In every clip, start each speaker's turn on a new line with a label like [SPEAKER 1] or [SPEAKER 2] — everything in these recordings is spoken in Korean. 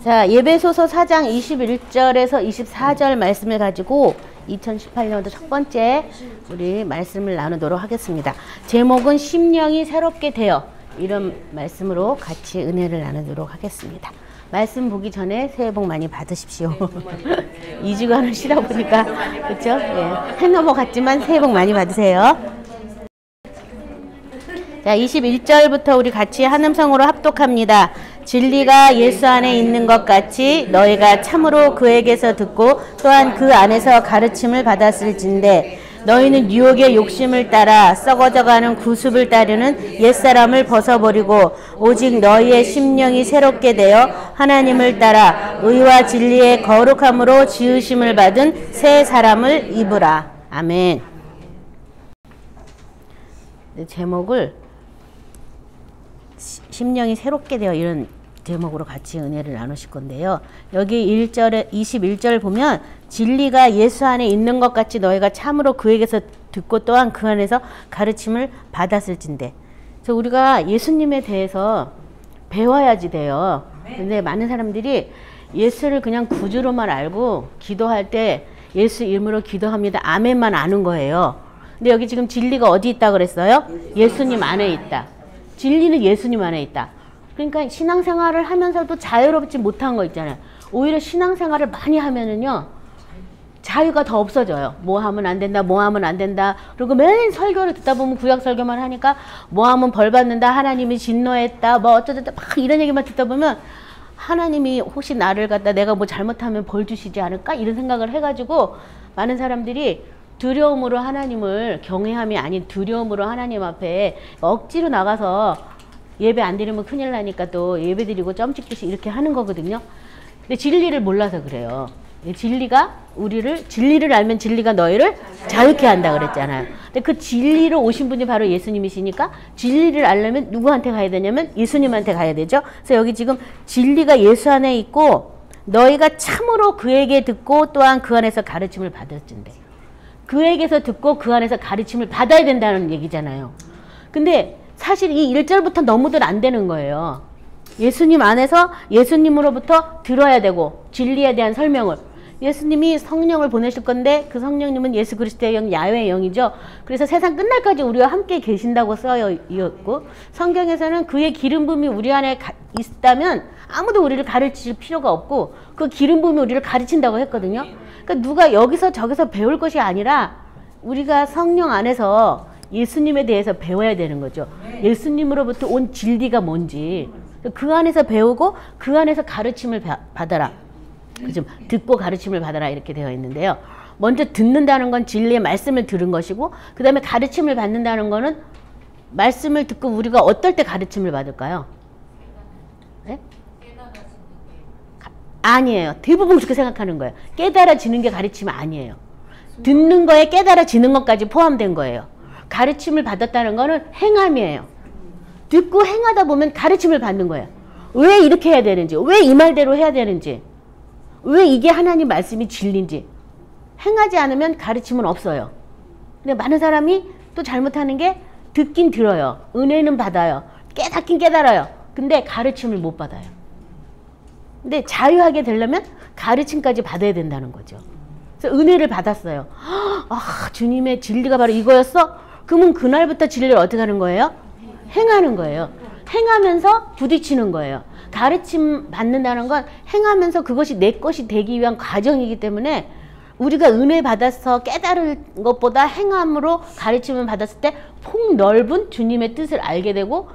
[SPEAKER 1] 자, 예배소서 4장 21절에서 24절 말씀을 가지고 2018년도 첫 번째 우리 말씀을 나누도록 하겠습니다. 제목은 심령이 새롭게 되어, 이런 말씀으로 같이 은혜를 나누도록 하겠습니다. 말씀 보기 전에 새해 복 많이 받으십시오. 2주간을 쉬다 보니까 그렇죠? 예, 해 넘어갔지만 새해 복 많이 받으세요. 자, 21절부터 우리 같이 한 음성으로 합독합니다. 진리가 예수 안에 있는 것 같이 너희가 참으로 그에게서 듣고 또한 그 안에서 가르침을 받았을진데 너희는 유혹의 욕심을 따라 썩어져가는 구습을 따르는 옛사람을 벗어버리고 오직 너희의 심령이 새롭게 되어 하나님을 따라 의와 진리의 거룩함으로 지으심을 받은 새 사람을 입으라. 아멘. 제목을 심령이 새롭게 되어, 이런 제목으로 같이 은혜를 나누실 건데요. 여기 1절에 21절 보면 진리가 예수 안에 있는 것 같이 너희가 참으로 그에게서 듣고 또한 그 안에서 가르침을 받았을진데, 그래서 우리가 예수님에 대해서 배워야지 돼요. 근데 많은 사람들이 예수를 그냥 구주로만 알고 기도할 때 예수 이름으로 기도합니다, 아멘만 아는 거예요. 근데 여기 지금 진리가 어디 있다 그랬어요? 예수님 안에 있다. 진리는 예수님 안에 있다. 그러니까 신앙생활을 하면서도 자유롭지 못한 거 있잖아요. 오히려 신앙생활을 많이 하면은요, 자유가 더 없어져요. 뭐 하면 안 된다, 뭐 하면 안 된다. 그리고 매일 설교를 듣다 보면 구약 설교만 하니까 뭐 하면 벌 받는다, 하나님이 진노했다, 뭐 어쩌다 막 이런 얘기만 듣다 보면 하나님이 혹시 나를 갖다 내가 뭐 잘못하면 벌 주시지 않을까? 이런 생각을 해가지고 많은 사람들이 두려움으로 하나님을, 경외함이 아닌 두려움으로 하나님 앞에 억지로 나가서 예배 안 드리면 큰일 나니까 또 예배 드리고 점 찍듯이 이렇게 하는 거거든요. 근데 진리를 몰라서 그래요. 진리가 진리를 알면 진리가 너희를 자유케 한다 그랬잖아요. 근데 그 진리로 오신 분이 바로 예수님이시니까 진리를 알려면 누구한테 가야 되냐면 예수님한테 가야 되죠. 그래서 여기 지금 진리가 예수 안에 있고 너희가 참으로 그에게 듣고 또한 그 안에서 가르침을 받았는데, 그에게서 듣고 그 안에서 가르침을 받아야 된다는 얘기잖아요. 근데 사실 이 1절부터 너무들 안 되는 거예요. 예수님 안에서 예수님으로부터 들어야 되고, 진리에 대한 설명을, 예수님이 성령을 보내실 건데 그 성령님은 예수 그리스도의 영, 야훼의 영이죠. 그래서 세상 끝날까지 우리와 함께 계신다고 써여 있고, 성경에서는 그의 기름 부음이 우리 안에 있다면 아무도 우리를 가르칠 필요가 없고 그 기름 부음이 우리를 가르친다고 했거든요. 그러니까 누가 여기서 저기서 배울 것이 아니라 우리가 성령 안에서 예수님에 대해서 배워야 되는 거죠. 예수님으로부터 온 진리가 뭔지 그 안에서 배우고 그 안에서 가르침을 받아라. 그죠? 듣고 가르침을 받아라, 이렇게 되어 있는데요. 먼저 듣는다는 건 진리의 말씀을 들은 것이고, 그 다음에 가르침을 받는다는 거는 말씀을 듣고 우리가 어떨 때 가르침을 받을까요? 네? 아니에요. 대부분 그렇게 생각하는 거예요. 깨달아지는 게 가르침이 아니에요. 듣는 거에 깨달아지는 것까지 포함된 거예요. 가르침을 받았다는 거는 행함이에요. 듣고 행하다 보면 가르침을 받는 거예요. 왜 이렇게 해야 되는지, 왜 이 말대로 해야 되는지, 왜 이게 하나님 말씀이 진리인지. 행하지 않으면 가르침은 없어요. 근데 많은 사람이 또 잘못하는 게 듣긴 들어요. 은혜는 받아요. 깨닫긴 깨달아요. 근데 가르침을 못 받아요. 근데 자유하게 되려면 가르침까지 받아야 된다는 거죠. 그래서 은혜를 받았어요. 아, 주님의 진리가 바로 이거였어? 그러면 그날부터 진리를 어떻게 하는 거예요? 행하는 거예요. 행하면서 부딪히는 거예요. 가르침 받는다는 건 행하면서 그것이 내 것이 되기 위한 과정이기 때문에 우리가 은혜 받아서 깨달을 것보다 행함으로 가르침을 받았을 때 폭넓은 주님의 뜻을 알게 되고,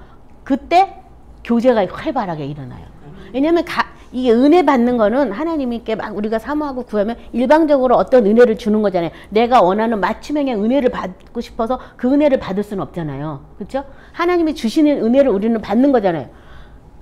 [SPEAKER 1] 그때 교제가 활발하게 일어나요. 왜냐하면 이게 은혜 받는 거는 하나님께 막 우리가 사모하고 구하면 일방적으로 어떤 은혜를 주는 거잖아요. 내가 원하는 맞춤형의 은혜를 받고 싶어서 그 은혜를 받을 수는 없잖아요. 그렇죠? 하나님이 주시는 은혜를 우리는 받는 거잖아요.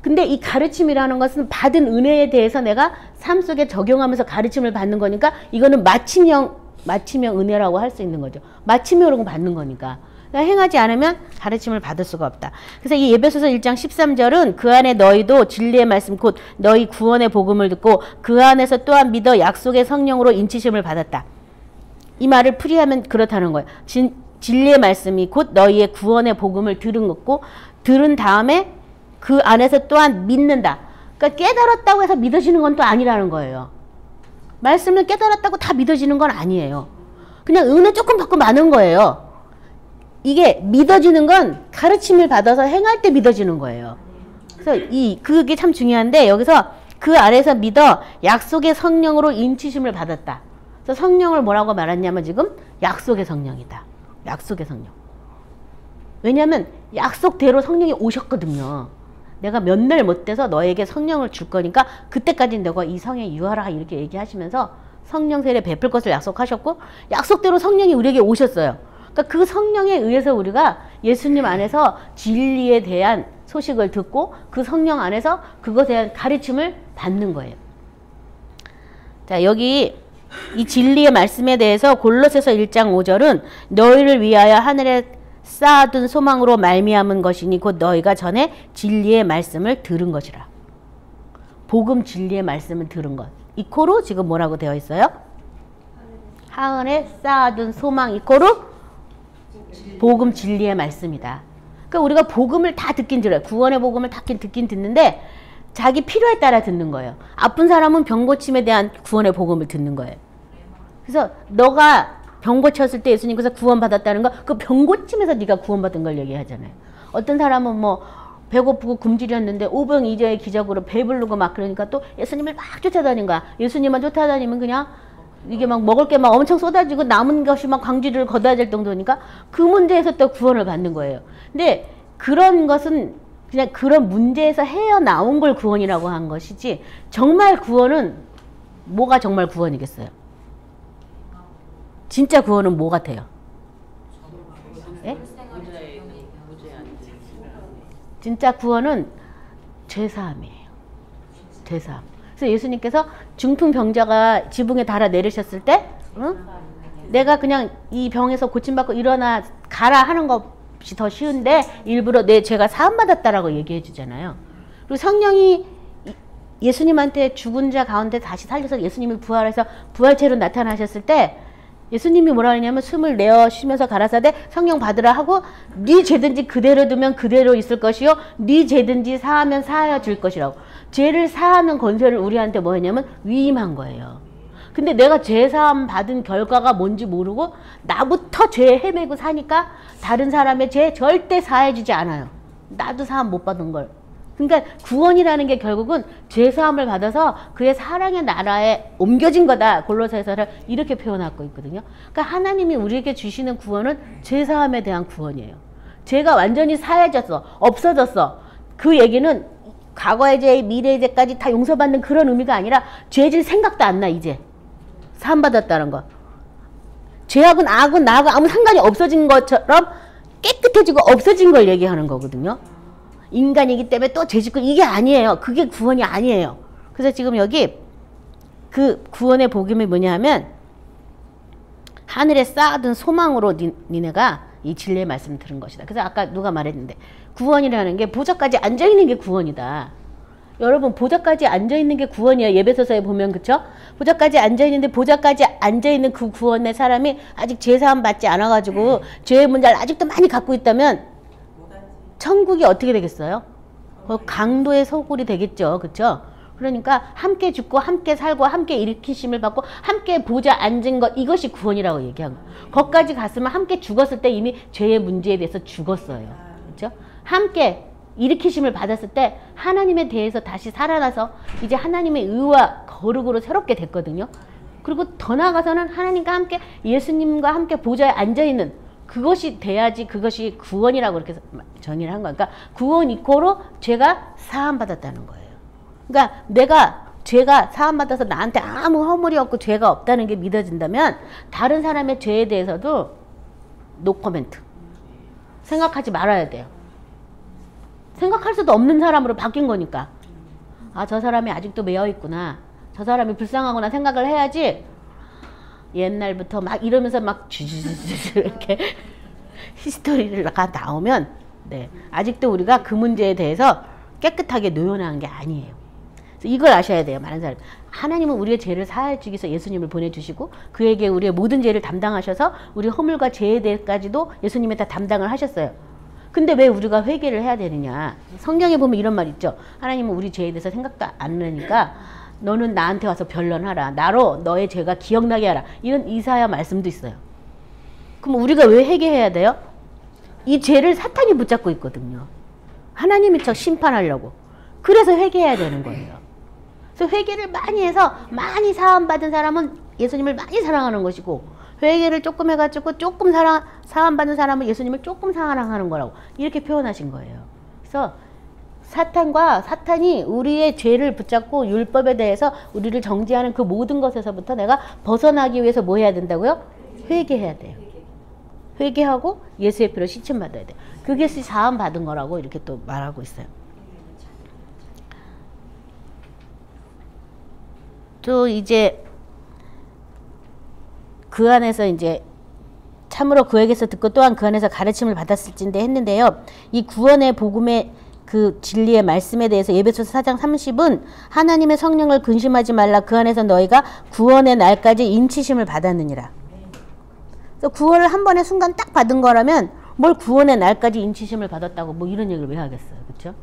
[SPEAKER 1] 근데 이 가르침이라는 것은 받은 은혜에 대해서 내가 삶 속에 적용하면서 가르침을 받는 거니까 이거는 마침형 은혜라고 할 수 있는 거죠. 마침형으로 받는 거니까. 행하지 않으면 가르침을 받을 수가 없다. 그래서 이 에베소서 1장 13절은 그 안에 너희도 진리의 말씀 곧 너희 구원의 복음을 듣고 그 안에서 또한 믿어 약속의 성령으로 인치심을 받았다. 이 말을 풀이하면 그렇다는 거예요. 진리의 말씀이 곧 너희의 구원의 복음을 들은 거고, 들은 다음에 그 안에서 또한 믿는다. 그러니까 깨달았다고 해서 믿어지는 건 또 아니라는 거예요. 말씀을 깨달았다고 다 믿어지는 건 아니에요. 그냥 은혜 조금 받고 마는 거예요. 이게 믿어지는 건 가르침을 받아서 행할 때 믿어지는 거예요. 그래서 그게 참 중요한데 여기서 그 아래서 믿어 약속의 성령으로 인치심을 받았다. 그래서 성령을 뭐라고 말했냐면 지금 약속의 성령이다. 약속의 성령. 왜냐하면 약속대로 성령이 오셨거든요. 내가 몇 날 못 돼서 너에게 성령을 줄 거니까 그때까지는 너가 이 성에 유하라 이렇게 얘기하시면서 성령 세례 베풀 것을 약속하셨고 약속대로 성령이 우리에게 오셨어요. 그러니까 그 성령에 의해서 우리가 예수님 안에서 진리에 대한 소식을 듣고 그 성령 안에서 그것에 대한 가르침을 받는 거예요. 자, 여기 이 진리의 말씀에 대해서 골로새서 1장 5절은 너희를 위하여 하늘에 쌓아둔 소망으로 말미암은 것이니 곧 너희가 전에 진리의 말씀을 들은 것이라. 복음 진리의 말씀을 들은 것. 이코로 지금 뭐라고 되어 있어요? 하늘에 쌓아둔 소망 이코로 복음 진리의 말씀이다. 그러니까 우리가 복음을 다 듣긴 들어요. 구원의 복음을 다 듣긴 듣는데 자기 필요에 따라 듣는 거예요. 아픈 사람은 병 고침에 대한 구원의 복음을 듣는 거예요. 그래서 너가 병 고쳤을 때 예수님께서 구원받았다는 거, 그 병 고침에서 네가 구원받은 걸 얘기하잖아요. 어떤 사람은 뭐 배고프고 굶주렸는데 오병이어의 기적으로 배부르고 막 그러니까 또 예수님을 막 쫓아다닌 거야. 예수님만 쫓아다니면 그냥 이게 막 먹을 게 막 엄청 쏟아지고 남은 것이 막 광주리를 걷어야 될 정도니까 그 문제에서 또 구원을 받는 거예요. 근데 그런 것은 그냥 그런 문제에서 헤어나온 걸 구원이라고 한 것이지 정말 구원은 뭐가 정말 구원이겠어요? 진짜 구원은 뭐 같아요? 예? 진짜 구원은 죄사함이에요. 죄사함. 그래서 예수님께서 중풍병자가 지붕에 달아 내리셨을 때 응? 내가 그냥 이 병에서 고침받고 일어나 가라 하는 것이 더 쉬운데 일부러 내 죄가 사함받았다라고 얘기해 주잖아요. 그리고 성령이 예수님한테 죽은 자 가운데 다시 살려서 예수님이 부활해서 부활체로 나타나셨을 때 예수님이 뭐라 하냐면 숨을 내어 쉬면서 가라사대 성령 받으라 하고 네 죄든지 그대로 두면 그대로 있을 것이요 네 죄든지 사하면 사하여 줄 것이라고. 죄를 사하는 권세를 우리한테 뭐 했냐면 위임한 거예요. 근데 내가 죄 사함 받은 결과가 뭔지 모르고 나부터 죄에 헤매고 사니까 다른 사람의 죄 절대 사해 주지 않아요. 나도 사함 못 받은 걸. 그러니까 구원이라는 게 결국은 죄사함을 받아서 그의 사랑의 나라에 옮겨진 거다. 골로새서를 이렇게 표현하고 있거든요. 그러니까 하나님이 우리에게 주시는 구원은 죄사함에 대한 구원이에요. 죄가 완전히 사해졌어. 없어졌어. 그 얘기는 과거의 죄, 미래의 죄까지 다 용서받는 그런 의미가 아니라 죄질 생각도 안 나 이제. 사함받았다는 거. 죄하고 나하고 아무 상관이 없어진 것처럼 깨끗해지고 없어진 걸 얘기하는 거거든요. 인간이기 때문에 또 죄짓고 이게 아니에요. 그게 구원이 아니에요. 그래서 지금 여기 그 구원의 복음이 뭐냐 하면 하늘에 쌓아둔 소망으로 니네가 이 진리의 말씀을 들은 것이다. 그래서 아까 누가 말했는데 구원이라는 게 보좌까지 앉아있는 게 구원이다. 여러분 보좌까지 앉아있는 게 구원이에요. 예배소서에 보면 그쵸? 보좌까지 앉아있는데 보좌까지 앉아있는 그 구원의 사람이 아직 죄사함 받지 않아가지고 죄의 문제를 아직도 많이 갖고 있다면 천국이 어떻게 되겠어요? 강도의 소굴이 되겠죠. 그쵸? 그러니까 함께 죽고 함께 살고 함께 일으키심을 받고 함께 보좌 앉은 것 이것이 구원이라고 얘기한 거예요. 거기까지 갔으면 함께 죽었을 때 이미 죄의 문제에 대해서 죽었어요. 그렇죠? 함께 일으키심을 받았을 때 하나님에 대해서 다시 살아나서 이제 하나님의 의와 거룩으로 새롭게 됐거든요. 그리고 더 나아가서는 하나님과 함께 예수님과 함께 보좌에 앉아있는 그것이 돼야지 그것이 구원이라고 그렇게 정의를 한 거야. 그러니까 구원 이코로 죄가 사함받았다는 거예요. 그러니까 내가 죄가 사함받아서 나한테 아무 허물이 없고 죄가 없다는 게 믿어진다면 다른 사람의 죄에 대해서도 노 코멘트. 생각하지 말아야 돼요. 생각할 수도 없는 사람으로 바뀐 거니까. 아, 저 사람이 아직도 매여 있구나. 저 사람이 불쌍하구나 생각을 해야지. 옛날부터 막 이러면서 막 주주주주 이렇게 히스토리를 나오면 네, 아직도 우리가 그 문제에 대해서 깨끗하게 노연한 게 아니에요. 그래서 이걸 아셔야 돼요. 많은 사람. 하나님은 우리의 죄를 사하여 주기 위해서 예수님을 보내주시고 그에게 우리의 모든 죄를 담당하셔서 우리 허물과 죄에 대해까지도 예수님이 다 담당을 하셨어요. 근데 왜 우리가 회개를 해야 되느냐. 성경에 보면 이런 말 있죠. 하나님은 우리 죄에 대해서 생각도 안 하니까 너는 나한테 와서 변론하라. 나로 너의 죄가 기억나게 하라. 이런 이사야 말씀도 있어요. 그럼 우리가 왜 회개해야 돼요? 이 죄를 사탄이 붙잡고 있거든요. 하나님이 저 심판하려고. 그래서 회개해야 되는 거예요. 그래서 회개를 많이 해서 많이 사함받은 사람은 예수님을 많이 사랑하는 것이고, 회개를 조금 해가지고 조금 사함받은 사람은 예수님을 조금 사랑하는 거라고 이렇게 표현하신 거예요. 그래서 사탄이 우리의 죄를 붙잡고 율법에 대해서 우리를 정죄하는 그 모든 것에서부터 내가 벗어나기 위해서 뭐 해야 된다고요? 회개해야 돼요. 회개하고 예수의 피로 씻음받아야 돼요. 그게 사함 받은 거라고 이렇게 또 말하고 있어요. 또 이제 그 안에서 이제 참으로 그에게서 듣고 또한 그 안에서 가르침을 받았을진데 했는데요. 이 구원의 복음의 그 진리의 말씀에 대해서 에베소서 4장 30은 하나님의 성령을 근심하지 말라. 그 안에서 너희가 구원의 날까지 인치심을 받았느니라. 그래서 구원을 한 번에 순간 딱 받은 거라면 뭘 구원의 날까지 인치심을 받았다고 뭐 이런 얘기를 왜 하겠어요. 그렇죠?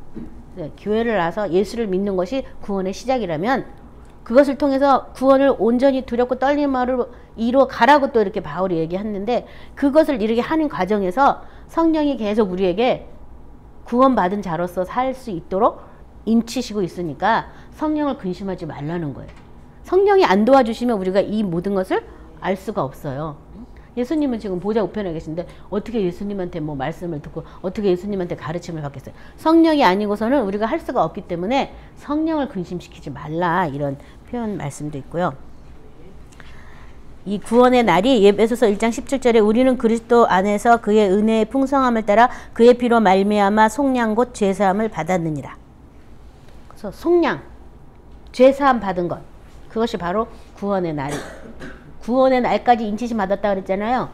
[SPEAKER 1] 네, 교회를 와서 예수를 믿는 것이 구원의 시작이라면 그것을 통해서 구원을 온전히 두렵고 떨림으로 이루어 가라고 또 이렇게 바울이 얘기했는데, 그것을 이렇게 하는 과정에서 성령이 계속 우리에게 구원받은 자로서 살 수 있도록 인치시고 있으니까 성령을 근심하지 말라는 거예요. 성령이 안 도와주시면 우리가 이 모든 것을 알 수가 없어요. 예수님은 지금 보좌 우편에 계신데 어떻게 예수님한테 뭐 말씀을 듣고 어떻게 예수님한테 가르침을 받겠어요. 성령이 아니고서는 우리가 할 수가 없기 때문에 성령을 근심시키지 말라, 이런 표현 말씀도 있고요. 이 구원의 날이 에베소서 1장 17절에 우리는 그리스도 안에서 그의 은혜의 풍성함을 따라 그의 피로 말미암아 속량 곧 죄사함을 받았느니라. 그래서 속량, 죄사함 받은 것, 그것이 바로 구원의 날이. 구원의 날까지 인치심 받았다 그랬잖아요.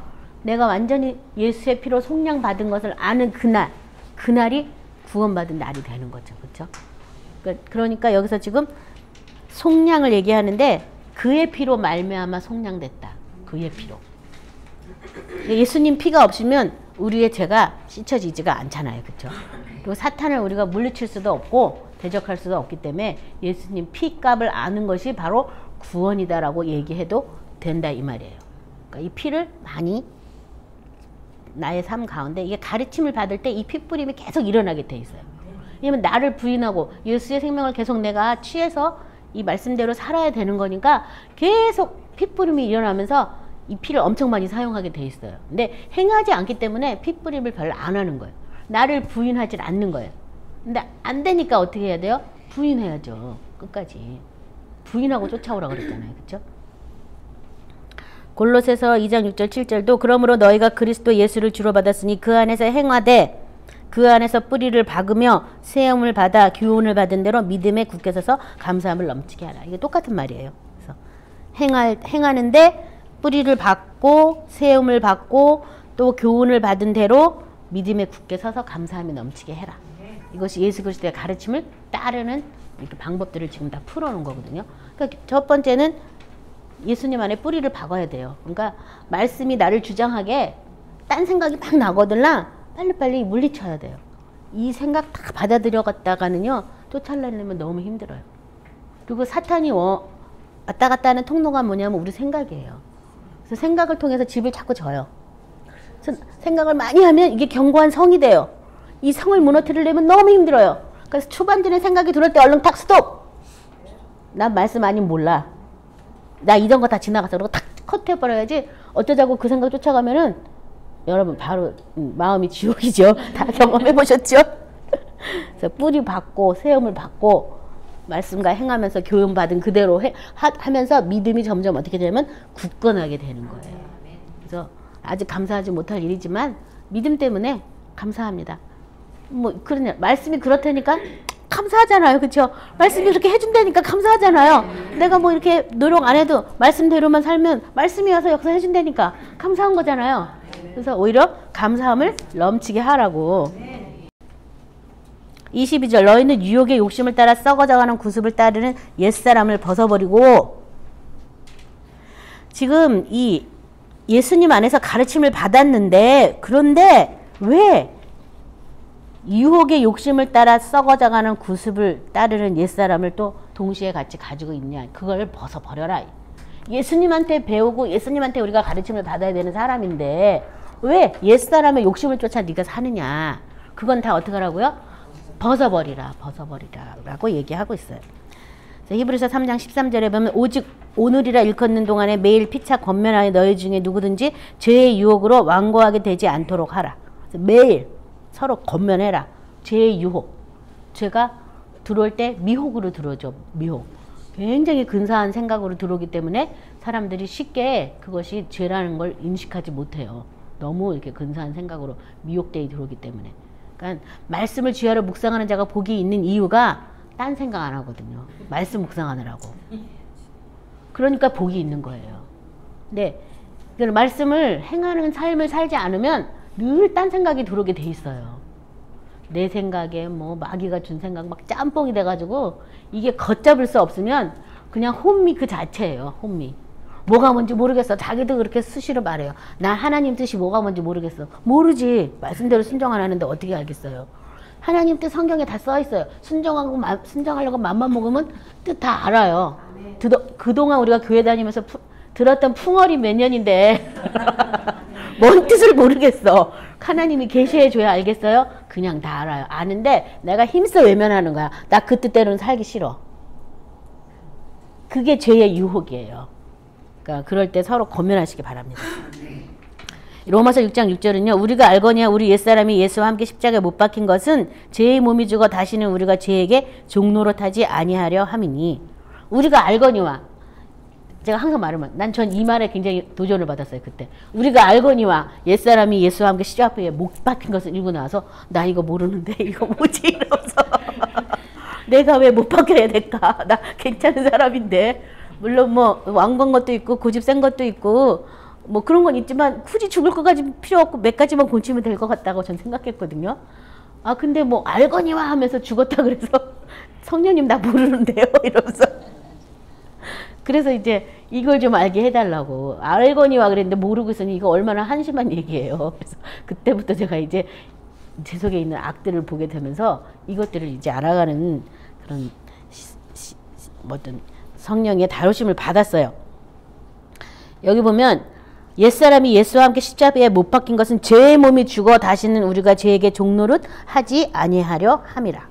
[SPEAKER 1] 내가 완전히 예수의 피로 속량 받은 것을 아는 그날이 구원받은 날이 되는 거죠. 그렇죠? 그러니까 여기서 지금 속량을 얘기하는데 그의 피로 말미암아 속량됐다. 그의 피로. 예수님 피가 없으면 우리의 죄가 씻어지지가 않잖아요. 그렇죠? 그리고 사탄을 우리가 물리칠 수도 없고 대적할 수도 없기 때문에 예수님 피값을 아는 것이 바로 구원이다라고 얘기해도 된다 이 말이에요. 그러니까 이 피를 많이 나의 삶 가운데 이게 가르침을 받을 때 이 피뿌림이 계속 일어나게 돼 있어요. 왜냐면 나를 부인하고 예수의 생명을 계속 내가 취해서 이 말씀대로 살아야 되는 거니까 계속 피뿌림이 일어나면서 이 피를 엄청 많이 사용하게 돼 있어요. 근데 행하지 않기 때문에 피뿌림을 별로 안 하는 거예요. 나를 부인하지 않는 거예요. 근데 안 되니까 어떻게 해야 돼요? 부인해야죠. 끝까지. 부인하고 쫓아오라고 그랬잖아요. 그렇죠? 골로새서 2장 6절 7절도 그러므로 너희가 그리스도 예수를 주로 받았으니 그 안에서 행하되 그 안에서 뿌리를 박으며 세움을 받아 교훈을 받은 대로 믿음에 굳게 서서 감사함을 넘치게 하라. 이게 똑같은 말이에요. 그래서 행하는데 뿌리를 받고 세움을 받고 또 교훈을 받은 대로 믿음에 굳게 서서 감사함이 넘치게 해라. 이것이 예수 그리스도의 가르침을 따르는 이렇게 방법들을 지금 다 풀어놓은 거거든요. 그러니까 첫 번째는 예수님 안에 뿌리를 박아야 돼요. 그러니까 말씀이 나를 주장하게 딴 생각이 막 나거든요. 빨리빨리 물리쳐야 돼요. 이 생각 다 받아들여갔다가는요 쫓아내려면 너무 힘들어요. 그리고 사탄이 왔다 갔다 하는 통로가 뭐냐면 우리 생각이에요. 그래서 생각을 통해서 집을 자꾸 져요. 그래서 생각을 많이 하면 이게 견고한 성이 돼요. 이 성을 무너뜨리려면 너무 힘들어요. 그래서 초반전에 생각이 들어올 때 얼른 탁 스톱! 난 말씀 아니면 몰라. 나 이런 거 다 지나갔어. 그러고 탁 컷해버려야지. 어쩌자고 그 생각 쫓아가면은 여러분 바로 마음이 지옥이죠. 다 경험해보셨죠? 그래서 뿌리 받고 세움을 받고 말씀과 행하면서 교훈받은 그대로 하면서 믿음이 점점 어떻게 되냐면 굳건하게 되는 거예요. 그래서 아직 감사하지 못할 일이지만 믿음 때문에 감사합니다. 뭐 그러냐 말씀이 그렇다니까 감사하잖아요. 그렇죠? 말씀이 그렇게 해준다니까 감사하잖아요. 내가 뭐 이렇게 노력 안 해도 말씀대로만 살면 말씀이 와서 역사해준다니까 감사한 거잖아요. 그래서 오히려 감사함을 넘치게 하라고. 22절 너희는 유혹의 욕심을 따라 썩어져가는 구습을 따르는 옛사람을 벗어버리고. 지금 이 예수님 안에서 가르침을 받았는데 그런데 왜 유혹의 욕심을 따라 썩어져가는 구습을 따르는 옛사람을 또 동시에 같이 가지고 있냐. 그걸 벗어버려라. 예수님한테 배우고 예수님한테 우리가 가르침을 받아야 되는 사람인데 왜 옛사람의 욕심을 쫓아 네가 사느냐. 그건 다 어떻게 하라고요? 벗어버리라. 벗어버리라 라고 얘기하고 있어요. 히브리서 3장 13절에 보면 오직 오늘이라 일컫는 동안에 매일 피차 권면하여 너희 중에 누구든지 죄의 유혹으로 완고하게 되지 않도록 하라. 매일 서로 권면해라. 죄의 유혹. 죄가 들어올 때 미혹으로 들어오죠. 미혹. 굉장히 근사한 생각으로 들어오기 때문에 사람들이 쉽게 그것이 죄라는 걸 인식하지 못해요. 너무 이렇게 근사한 생각으로 미혹되어 들어오기 때문에. 그러니까 말씀을 주야로 묵상하는 자가 복이 있는 이유가 딴 생각 안 하거든요. 말씀 묵상하느라고. 그러니까 복이 있는 거예요. 근데 그 말씀을 행하는 삶을 살지 않으면 늘 딴 생각이 들어오게 돼 있어요. 내 생각에 뭐 마귀가 준 생각 막 짬뽕이 돼가지고 이게 걷잡을 수 없으면 그냥 혼미 그 자체예요. 혼미. 뭐가 뭔지 모르겠어. 자기도 그렇게 수시로 말해요. 난 하나님 뜻이 뭐가 뭔지 모르겠어. 모르지. 말씀대로 순종 안 하는데 어떻게 알겠어요. 하나님 뜻 성경에 다 써 있어요. 순종하려고 맘만 먹으면 뜻 다 알아요. 그동안 우리가 교회 다니면서 들었던 풍월이 몇 년인데 뭔 뜻을 모르겠어. 하나님이 계시해 줘야 알겠어요? 그냥 다 알아요. 아는데 내가 힘써 외면하는 거야. 나 그 뜻대로는 살기 싫어. 그게 죄의 유혹이에요. 그러니까 그럴 때 서로 권면하시기 바랍니다. 로마서 6장 6절은요. 우리가 알거니와 우리 옛사람이 예수와 함께 십자가에 못 박힌 것은 죄의 몸이 죽어 다시는 우리가 죄에게 종노릇하지 아니하려 함이니. 우리가 알거니와. 제가 항상 말하면 난 전 이 말에 굉장히 도전을 받았어요. 그때. 우리가 알거니와 옛사람이 예수와 함께 십자가에 못 박힌 것을 읽고 나서 나 이거 모르는데 이거 뭐지? 이러면서 내가 왜 못 박혀야 될까? 나 괜찮은 사람인데. 물론 뭐 왕건 것도 있고 고집 센 것도 있고 뭐 그런 건 있지만 굳이 죽을 것까지 필요 없고 몇 가지만 고치면 될 것 같다고 전 생각했거든요. 아 근데 뭐 알거니와 하면서 죽었다 그래서 성령님 나 모르는데요 이러면서 그래서 이제 이걸 좀 알게 해달라고 알거니와 그랬는데 모르고 있으니 이거 얼마나 한심한 얘기예요. 그래서 그때부터 제가 이제 제 속에 있는 악들을 보게 되면서 이것들을 이제 알아가는 그런 어떤 성령의 다루심을 받았어요. 여기 보면 옛사람이 예수와 함께 십자가에 못 박힌 것은 죄의 몸이 죽어 다시는 우리가 죄에게 종노릇 하지 아니하려 함이라.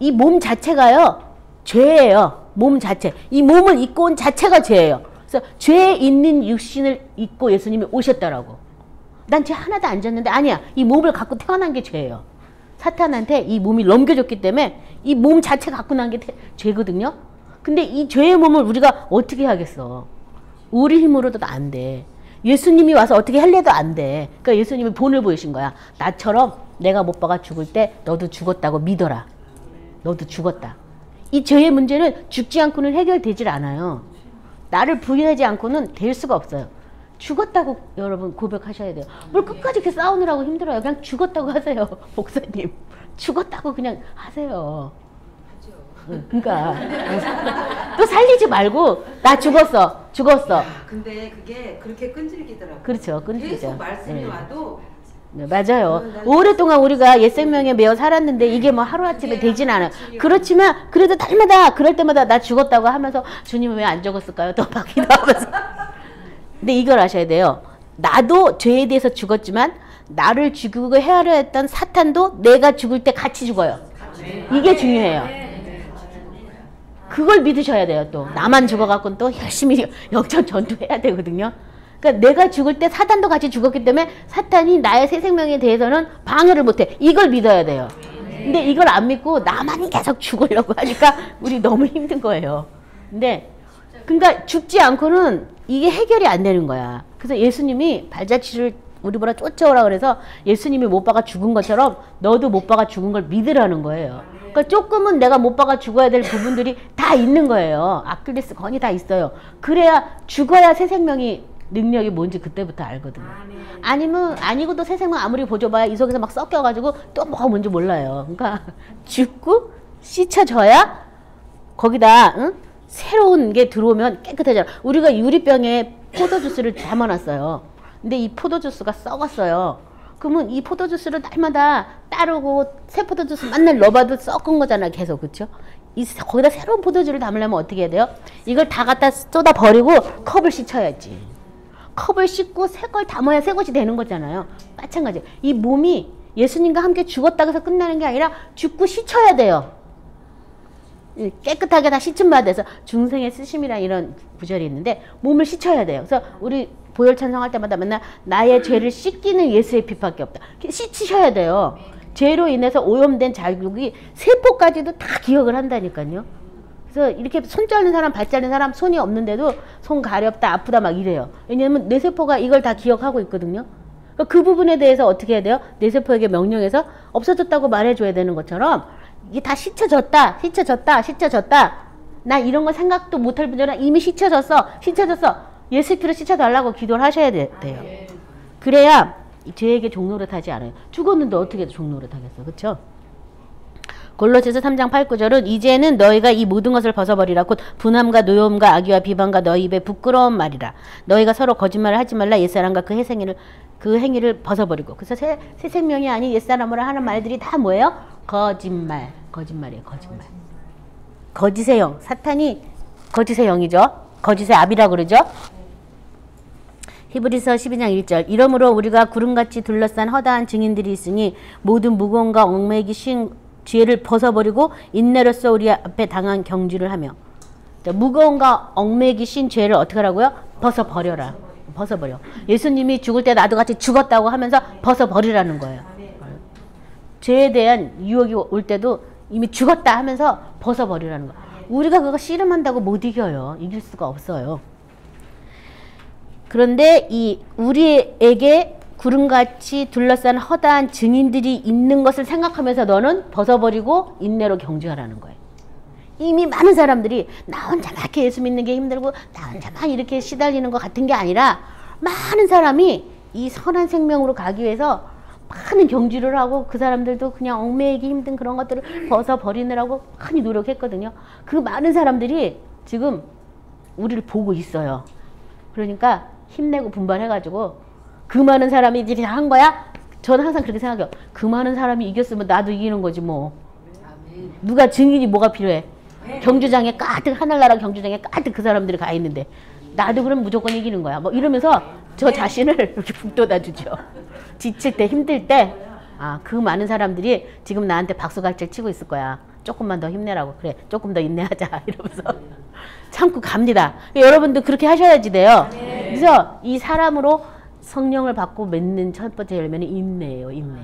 [SPEAKER 1] 이 몸 자체가요 죄예요. 몸 자체. 이 몸을 입고 온 자체가 죄예요. 그래서 죄에 있는 육신을 입고 예수님이 오셨다라고. 난 죄 하나도 안 졌는데 아니야. 이 몸을 갖고 태어난 게 죄예요. 사탄한테 이 몸이 넘겨줬기 때문에 이 몸 자체 갖고 난 게 죄거든요. 근데 이 죄의 몸을 우리가 어떻게 하겠어. 우리 힘으로도 안 돼. 예수님이 와서 어떻게 할래도 안 돼. 그러니까 예수님이 본을 보이신 거야. 나처럼 내가 못 박아 죽을 때 너도 죽었다고 믿어라. 너도 죽었다. 이 죄의 문제는 죽지 않고는 해결되질 않아요. 나를 부인하지 않고는 될 수가 없어요. 죽었다고 여러분 고백하셔야 돼요. 뭘 끝까지 이렇게 싸우느라고 힘들어요. 그냥 죽었다고 하세요. 목사님. 죽었다고 그냥 하세요. 그러니까 또 살리지 말고 나 죽었어.
[SPEAKER 2] 근데 그게 그렇게 끈질기더라고요.
[SPEAKER 1] 그렇죠. 끈질기죠.
[SPEAKER 2] 계속 말씀이 와도
[SPEAKER 1] 네, 맞아요. 오랫동안 우리가 옛 생명에 매여 살았는데 이게 뭐 하루아침에 되진 않아요. 그렇지만 그래도 날마다 그럴 때마다 나 죽었다고 하면서 주님은 왜 안 죽었을까요? 또 막 기도하면서. 근데 이걸 아셔야 돼요. 나도 죄에 대해서 죽었지만 나를 죽이고 헤아려 했던 사탄도 내가 죽을 때 같이 죽어요. 이게 중요해요. 그걸 믿으셔야 돼요. 또 나만 죽어갖고는 또 열심히 영적 전투해야 되거든요. 그러니까 내가 죽을 때 사탄도 같이 죽었기 때문에 사탄이 나의 새 생명에 대해서는 방해를 못해. 이걸 믿어야 돼요. 근데 이걸 안 믿고 나만 계속 죽으려고 하니까 우리 너무 힘든 거예요. 근데 그러니까 죽지 않고는 이게 해결이 안 되는 거야. 그래서 예수님이 발자취를 우리보다 쫓아오라 그래서 예수님이 못 박아 죽은 것처럼 너도 못 박아 죽은 걸 믿으라는 거예요. 그러니까 조금은 내가 못 박아 죽어야 될 부분들이 다 있는 거예요. 아킬레스 건이 다 있어요. 그래야 죽어야 새 생명이 능력이 뭔지 그때부터 알거든요. 아니면 아니고도 새 생명 아무리 보줘봐야 이 속에서 막 섞여가지고 또 뭐가 뭔지 몰라요. 그러니까 죽고 씻혀져야 거기다 응? 새로운 게 들어오면 깨끗해져요. 우리가 유리병에 포도주스를 담아놨어요. 근데 이 포도주스가 썩었어요. 그러면 이 포도주스를 날마다 따르고 새 포도주스 맨날 넣어봐도 썩은 거잖아 계속. 그쵸? 거기다 새로운 포도주를 담으려면 어떻게 해야 돼요? 이걸 다 갖다 쏟아 버리고 컵을 씻어야지. 컵을 씻고 새 걸 담아야 새 것이 되는 거잖아요. 마찬가지. 이 몸이 예수님과 함께 죽었다고 해서 끝나는 게 아니라 죽고 씻혀야 돼요. 깨끗하게 다 씻음 받아서 중생의 쓰심이란 이런 구절이 있는데 몸을 씻혀야 돼요. 그래서 우리 보혈 찬송할 때마다 맨날 나의 죄를 씻기는 예수의 피밖에 없다. 씻으셔야 돼요. 죄로 인해서 오염된 자국이 세포까지도 다 기억을 한다니까요. 그래서 이렇게 손 자른 사람, 발 자른 사람 손이 없는데도 손 가렵다, 아프다 막 이래요. 왜냐하면 뇌세포가 이걸 다 기억하고 있거든요. 그 부분에 대해서 어떻게 해야 돼요? 뇌세포에게 명령해서 없어졌다고 말해줘야 되는 것처럼 이게 다 씻혀졌다, 씻혀졌다, 씻혀졌다. 나 이런 거 생각도 못할 뿐더러 이미 씻혀졌어, 씻혀졌어. 예수 피로 씻혀달라고 기도를 하셔야 돼요. 그래야 죄에게 종노릇하지 않아요. 죽었는데 어떻게 종노릇하겠어, 그렇죠? 골로새서 3장 8, 9절은 이제는 너희가 이 모든 것을 벗어버리라. 곧 분함과 노여움과 악의와 비방과 너희 입에 부끄러운 말이라. 너희가 서로 거짓말을 하지 말라. 옛사람과 그 행위를 벗어버리고. 그래서 새 생명이 아닌 옛사람으로 하는 말들이 다 뭐예요? 거짓말. 거짓말이에요. 거짓말. 거짓의 영. 사탄이 거짓의 영이죠. 거짓의 압이라고 그러죠. 히브리서 12장 1절. 이러므로 우리가 구름같이 둘러싼 허다한 증인들이 있으니 모든 무거움과 얽매이기 쉬운 죄를 벗어버리고 인내로써 우리 앞에 당한 경주를 하며. 무거움과 얽매이기 쉬운 죄를 어떻게 하라고요? 벗어버려라. 벗어버려. 예수님이 죽을 때 나도 같이 죽었다고 하면서 벗어버리라는 거예요. 죄에 대한 유혹이 올 때도 이미 죽었다 하면서 벗어버리라는 거예요. 우리가 그거 씨름한다고 못 이겨요. 이길 수가 없어요. 그런데 우리에게 구름같이 둘러싼 허다한 증인들이 있는 것을 생각하면서 너는 벗어버리고 인내로 경주하라는 거예요. 이미 많은 사람들이 나 혼자만 이렇게 예수 믿는 게 힘들고 나 혼자만 이렇게 시달리는 것 같은 게 아니라 많은 사람이 이 선한 생명으로 가기 위해서 많은 경주를 하고 그 사람들도 그냥 얽매이기 힘든 그런 것들을 벗어버리느라고 많이 노력했거든요. 그 많은 사람들이 지금 우리를 보고 있어요. 그러니까 힘내고 분발해가지고 그 많은 사람이 이제 한 거야? 저는 항상 그렇게 생각해요. 그 많은 사람이 이겼으면 나도 이기는 거지 뭐. 누가 증인이 뭐가 필요해? 경주장에 가득 하늘나라 경주장에 가득 그 사람들이 가 있는데 나도 그럼 무조건 이기는 거야. 뭐 이러면서 저 자신을 이렇게 북돋아주죠. 지칠 때 힘들 때 그 많은 사람들이 지금 나한테 박수갈채 치고 있을 거야. 조금만 더 힘내라고. 그래 조금 더 인내하자 이러면서 참고 갑니다. 여러분도 그렇게 하셔야지 돼요. 그래서 이 사람으로 성령을 받고 맺는 첫 번째 열매는 인내예요. 인내.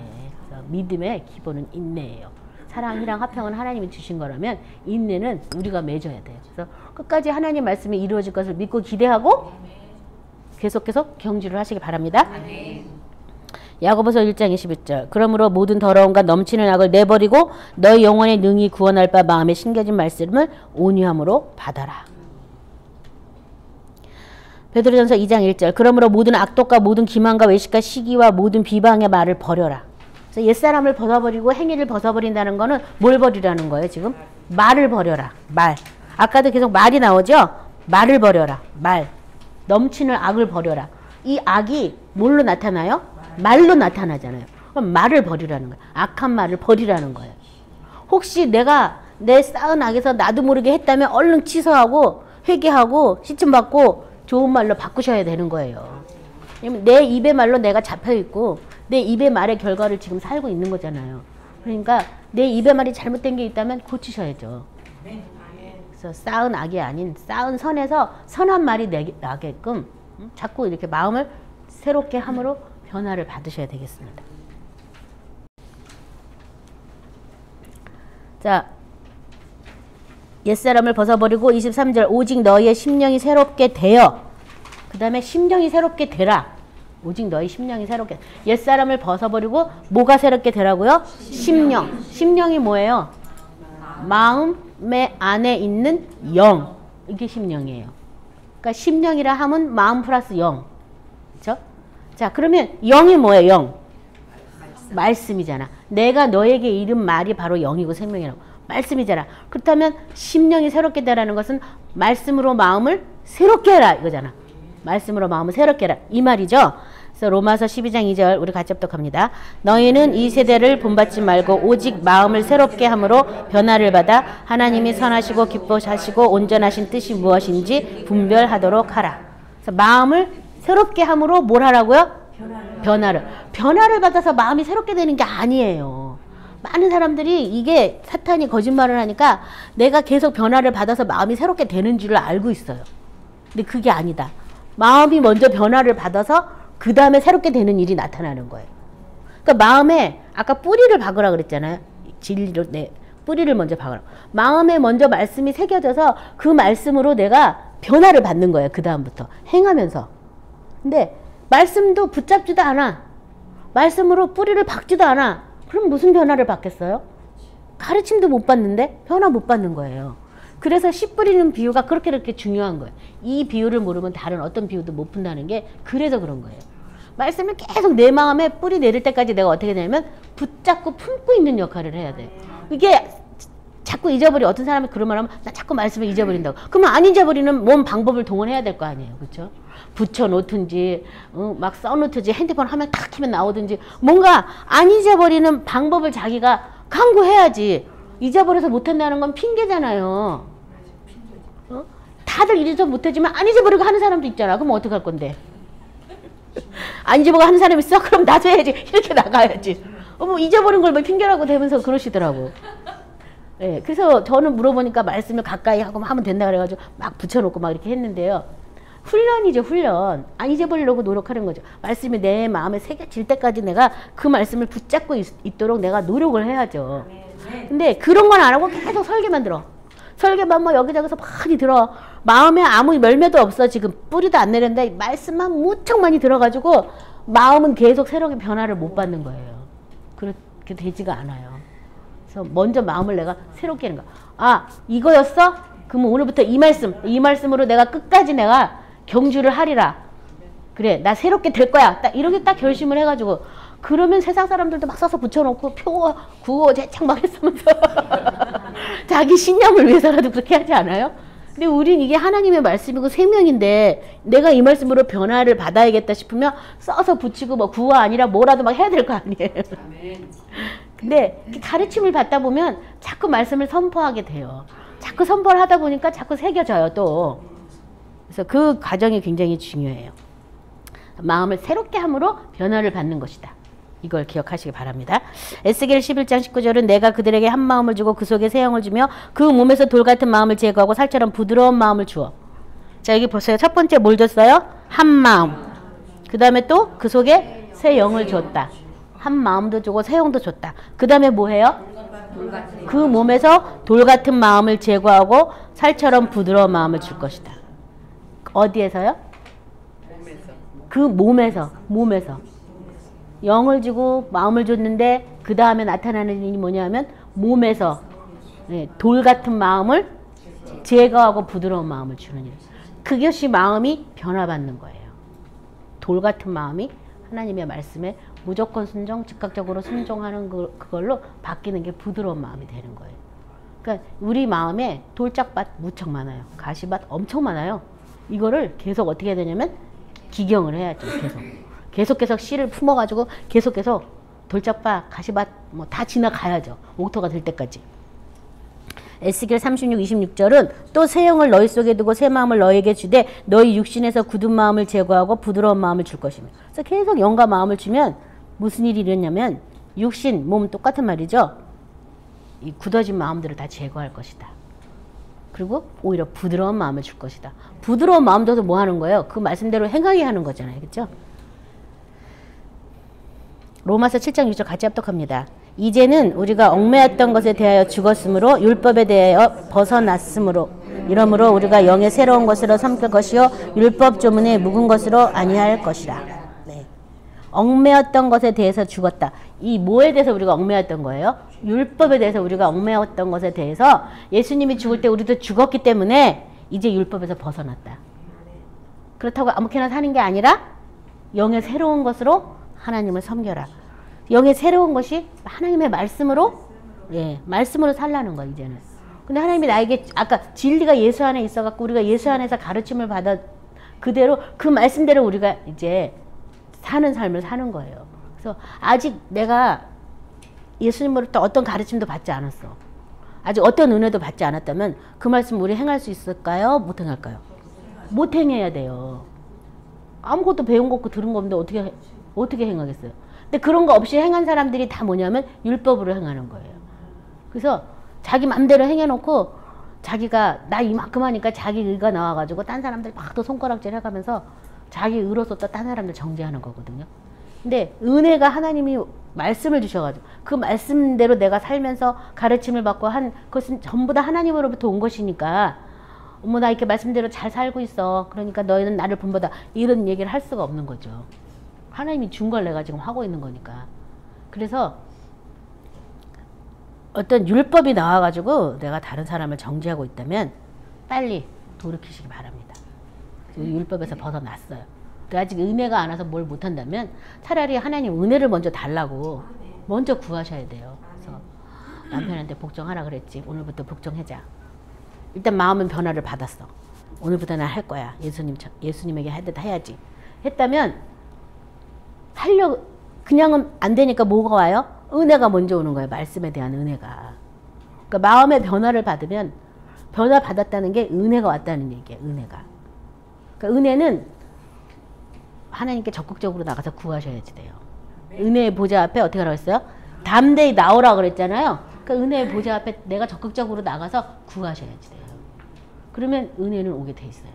[SPEAKER 1] 그래서 믿음의 기본은 인내예요. 사랑이랑 화평은 하나님이 주신 거라면 인내는 우리가 맺어야 돼요. 그래서 끝까지 하나님 말씀이 이루어질 것을 믿고 기대하고 계속 경주를 하시기 바랍니다. 야고보서 1장 21절. 그러므로 모든 더러움과 넘치는 악을 내버리고 너희 영혼의 능히 구원할 바 마음에 심겨진 말씀을 온유함으로 받아라. 베드로전서 2장 1절. 그러므로 모든 악독과 모든 기만과 외식과 시기와 모든 비방의 말을 버려라. 그래서 옛사람을 벗어버리고 행위를 벗어버린다는 거는 뭘 버리라는 거예요 지금? 말을 버려라. 말. 아까도 계속 말이 나오죠? 말을 버려라. 말. 넘치는 악을 버려라. 이 악이 뭘로 나타나요? 말로 나타나잖아요. 그럼 말을 버리라는 거예요. 악한 말을 버리라는 거예요. 혹시 내가 내 쌓은 악에서 나도 모르게 했다면 얼른 취소하고 회개하고 시침받고 좋은 말로 바꾸셔야 되는 거예요. 왜냐면 내 입의 말로 내가 잡혀있고 내 입의 말의 결과를 지금 살고 있는 거잖아요. 그러니까 내 입의 말이 잘못된 게 있다면 고치셔야죠. 그래서 쌓은 악이 아닌 쌓은 선에서 선한 말이 나게끔 자꾸 이렇게 마음을 새롭게 함으로 변화를 받으셔야 되겠습니다. 자, 옛사람을 벗어버리고 23절 오직 너희의 심령이 새롭게 되어 그 다음에 심령이 새롭게 되라. 오직 너희 심령이 새롭게 옛사람을 벗어버리고 뭐가 새롭게 되라고요? 심령. 심령이 뭐예요? 마음의 안에 있는 영. 이게 심령이에요. 그러니까 심령이라 하면 마음 플러스 영. 그렇죠? 자, 그러면 영이 뭐예요? 영. 말씀이잖아. 내가 너에게 이른 말이 바로 영이고 생명이라고. 말씀이잖아. 그렇다면 심령이 새롭게 되라는 것은 말씀으로 마음을 새롭게 해라 이거잖아. 말씀으로 마음을 새롭게 해라 이 말이죠. 그래서 로마서 12장 2절 우리 같이 합독합니다. 너희는 이 세대를 본받지 말고 오직 마음을 새롭게 함으로 변화를 받아 하나님이 선하시고 기뻐하시고 온전하신 뜻이 무엇인지 분별하도록 하라. 그래서 마음을 새롭게 함으로 뭘 하라고요? 변화를 받아서 마음이 새롭게 되는 게 아니에요. 많은 사람들이 이게 사탄이 거짓말을 하니까 내가 계속 변화를 받아서 마음이 새롭게 되는 줄을 알고 있어요. 근데 그게 아니다. 마음이 먼저 변화를 받아서 그 다음에 새롭게 되는 일이 나타나는 거예요. 그러니까 마음에 아까 뿌리를 박으라 그랬잖아요. 진리로 뿌리를 먼저 박으라. 마음에 먼저 말씀이 새겨져서 그 말씀으로 내가 변화를 받는 거예요. 그 다음부터 행하면서. 근데 말씀도 붙잡지도 않아. 말씀으로 뿌리를 박지도 않아. 그럼 무슨 변화를 받겠어요? 가르침도 못 받는데 변화 못 받는 거예요. 그래서 씨 뿌리는 비유가 그렇게 중요한 거예요. 이 비유를 모르면 다른 어떤 비유도 못 푼다는 게 그래서 그런 거예요. 말씀을 계속 내 마음에 뿌리 내릴 때까지 내가 어떻게 되냐면 붙잡고 품고 있는 역할을 해야 돼요. 이게 자꾸 잊어버려. 어떤 사람이 그런 말 하면 나 자꾸 말씀을 잊어버린다고. 그러면 안 잊어버리는 뭔 방법을 동원해야 될 거 아니에요. 그렇죠? 붙여놓든지 막 써놓든지 핸드폰 화면 탁 키면 나오든지 뭔가 안 잊어버리는 방법을 자기가 강구해야지. 잊어버려서 못한다는 건 핑계잖아요. 다들 잊어서 못하지만 안 잊어버리고 하는 사람도 있잖아. 그럼 어떡할 건데? 안 잊어버리고 하는 사람 있어? 그럼 나도 해야지. 이렇게 나가야지. 뭐 잊어버린 걸 뭐 핑계라고 대면서 그러시더라고. 네, 그래서 저는 물어보니까 말씀을 가까이 하고 하면 된다 그래가지고 막 붙여놓고 막 이렇게 했는데요. 훈련이죠, 훈련. 안 잊어버리려고 노력하는 거죠. 말씀이 내 마음에 새겨질 때까지 내가 그 말씀을 붙잡고 있도록 내가 노력을 해야죠. 근데 그런 건 안 하고 계속 설계만 들어. 설계만 뭐 여기저기서 많이 들어. 마음에 아무 열매도 없어. 지금 뿌리도 안 내렸는데 말씀만 무척 많이 들어가지고 마음은 계속 새롭게 변화를 못 받는 거예요. 그렇게 되지가 않아요. 그래서 먼저 마음을 내가 새롭게 하는 거야. 아, 이거였어? 그러면 오늘부터 이 말씀으로 내가 끝까지 내가 경주를 하리라. 그래, 나 새롭게 될 거야. 딱 이렇게 딱 결심을 해가지고 그러면 세상 사람들도 막 써서 붙여놓고 표, 구호, 제창 막 했으면서 자기 신념을 위해서라도 그렇게 하지 않아요? 근데 우린 이게 하나님의 말씀이고 생명인데 내가 이 말씀으로 변화를 받아야겠다 싶으면 써서 붙이고 뭐 구호 아니라 뭐라도 막 해야 될 거 아니에요. 근데 가르침을 받다 보면 자꾸 말씀을 선포하게 돼요. 자꾸 선포를 하다 보니까 자꾸 새겨져요 또. 그래서 그 과정이 굉장히 중요해요. 마음을 새롭게 함으로 변화를 받는 것이다. 이걸 기억하시기 바랍니다. 에스겔 11장 19절은 내가 그들에게 한 마음을 주고 그 속에 새 영을 주며 그 몸에서 돌 같은 마음을 제거하고 살처럼 부드러운 마음을 주어. 자, 여기 보세요. 첫 번째 뭘 줬어요? 한 마음. 그 다음에 또 그 속에 새 영을 줬다. 한 마음도 주고 새 영도 줬다. 그 다음에 뭐 해요? 그 몸에서 돌 같은 마음을 제거하고 살처럼 부드러운 마음을 줄 것이다. 어디에서요? 그 몸에서. 영을 주고 마음을 줬는데 그 다음에 나타나는 일이 뭐냐면 몸에서 돌 같은 마음을 제거하고 부드러운 마음을 주는 일. 그것이 마음이 변화받는 거예요. 돌 같은 마음이 하나님의 말씀에 무조건 순종, 즉각적으로 순종하는 그걸로 바뀌는 게 부드러운 마음이 되는 거예요. 그러니까 우리 마음에 돌짝밭 무척 많아요. 가시밭 엄청 많아요. 이거를 계속 어떻게 해야 되냐면 기경을 해야죠. 계속 씨를 품어가지고 계속 돌짝밭, 가시밭 뭐 다 지나가야죠. 옥토가 될 때까지. 에스겔 36, 26절은 또 새 영을 너희 속에 두고 새 마음을 너희에게 주되 너희 육신에서 굳은 마음을 제거하고 부드러운 마음을 줄 것이며. 그래서 계속 영과 마음을 주면 무슨 일이 일어나냐면 육신, 몸 똑같은 말이죠. 이 굳어진 마음들을 다 제거할 것이다. 그리고 오히려 부드러운 마음을 줄 것이다. 부드러운 마음도 뭐 하는 거예요? 그 말씀대로 행하게 하는 거잖아요. 그렇죠? 로마서 7장 6절 같이 합독합니다. 이제는 우리가 얽매였던 것에 대하여 죽었으므로 율법에 대하여 벗어났으므로 이러므로 우리가 영의 새로운 것으로 삼킬 것이요 율법 조문에 묵은 것으로 아니할 것이라. 네. 얽매였던 것에 대해서 죽었다. 이 뭐에 대해서 우리가 얽매였던 거예요? 율법에 대해서 우리가 얽매였던 것에 대해서 예수님이 죽을 때 우리도 죽었기 때문에 이제 율법에서 벗어났다. 그렇다고 아무렇게나 사는 게 아니라 영의 새로운 것으로 하나님을 섬겨라. 영의 새로운 것이 하나님의 말씀으로 말씀으로 살라는 거야 이제는. 근데 하나님이 나에게 아까 진리가 예수 안에 있어갖고 우리가 예수 안에서 가르침을 받아 그대로 그 말씀대로 우리가 이제 사는 삶을 사는 거예요. 그래서 아직 내가 예수님으로부터 어떤 가르침도 받지 않았어. 아직 어떤 은혜도 받지 않았다면 그 말씀 우리 행할 수 있을까요? 못 행할까요? 못 행해야 돼요. 아무것도 배운 거 없고 들은 거 없는데 어떻게 행하겠어요? 근데 그런 거 없이 행한 사람들이 다 뭐냐면 율법으로 행하는 거예요. 그래서 자기 맘대로 행해놓고 자기가 나 이만큼 하니까 자기 의가 나와가지고 딴 사람들 막 또 손가락질 해가면서 자기 의로서 또 딴 사람들 정죄하는 거거든요. 근데 은혜가 하나님이 말씀을 주셔가지고 그 말씀대로 내가 살면서 가르침을 받고 한 그것은 전부 다 하나님으로부터 온 것이니까 어머 나 이렇게 말씀대로 잘 살고 있어. 그러니까 너희는 나를 본보다 이런 얘기를 할 수가 없는 거죠. 하나님이 준 걸 내가 지금 하고 있는 거니까. 그래서 어떤 율법이 나와가지고 내가 다른 사람을 정죄하고 있다면 빨리 돌이키시기 바랍니다. 율법에서 벗어났어요. 아직 은혜가 안 와서 뭘 못한다면 차라리 하나님 은혜를 먼저 달라고 먼저 구하셔야 돼요. 그래서 남편한테 복종하라 그랬지. 오늘부터 복종하자. 일단 마음은 변화를 받았어. 오늘부터 난 할 거야. 예수님에게 할 듯 해야지. 했다면 그냥은 안 되니까 뭐가 와요? 은혜가 먼저 오는 거예요. 말씀에 대한 은혜가. 그러니까 마음의 변화를 받으면 변화 받았다는 게 은혜가 왔다는 얘기예요. 은혜가. 그러니까 은혜는 하나님께 적극적으로 나가서 구하셔야지 돼요. 은혜의 보좌 앞에 어떻게 하라고 했어요? 담대히 나오라 그랬잖아요. 그러니까 은혜의 보좌 앞에 내가 적극적으로 나가서 구하셔야지 돼요. 그러면 은혜는 오게 돼 있어요.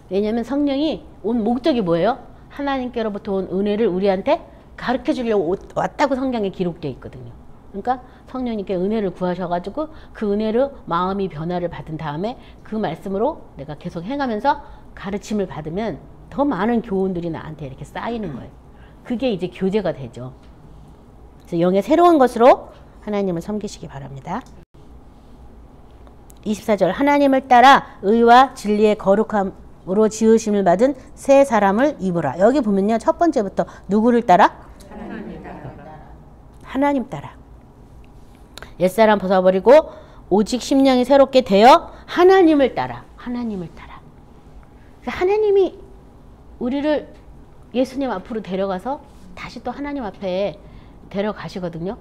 [SPEAKER 1] 왜냐하면 성령이 온 목적이 뭐예요? 하나님께로부터 온 은혜를 우리한테 가르쳐 주려고 왔다고 성경에 기록되어 있거든요. 그러니까 성령님께 은혜를 구하셔가지고 그 은혜로 마음이 변화를 받은 다음에 그 말씀으로 내가 계속 행하면서 가르침을 받으면 더 많은 교훈들이 나한테 이렇게 쌓이는 거예요. 그게 이제 교제가 되죠. 그래서 영의 새로운 것으로 하나님을 섬기시기 바랍니다. 24절 하나님을 따라 의와 진리의 거룩함으로 지으심을 받은 새 사람을 입으라. 여기 보면요. 첫 번째부터 누구를 따라? 하나님 따라. 옛사람 벗어버리고 오직 심령이 새롭게 되어 하나님을 따라. 하나님을 따라. 하나님이 우리를 예수님 앞으로 데려가서 다시 또 하나님 앞에 데려가시거든요.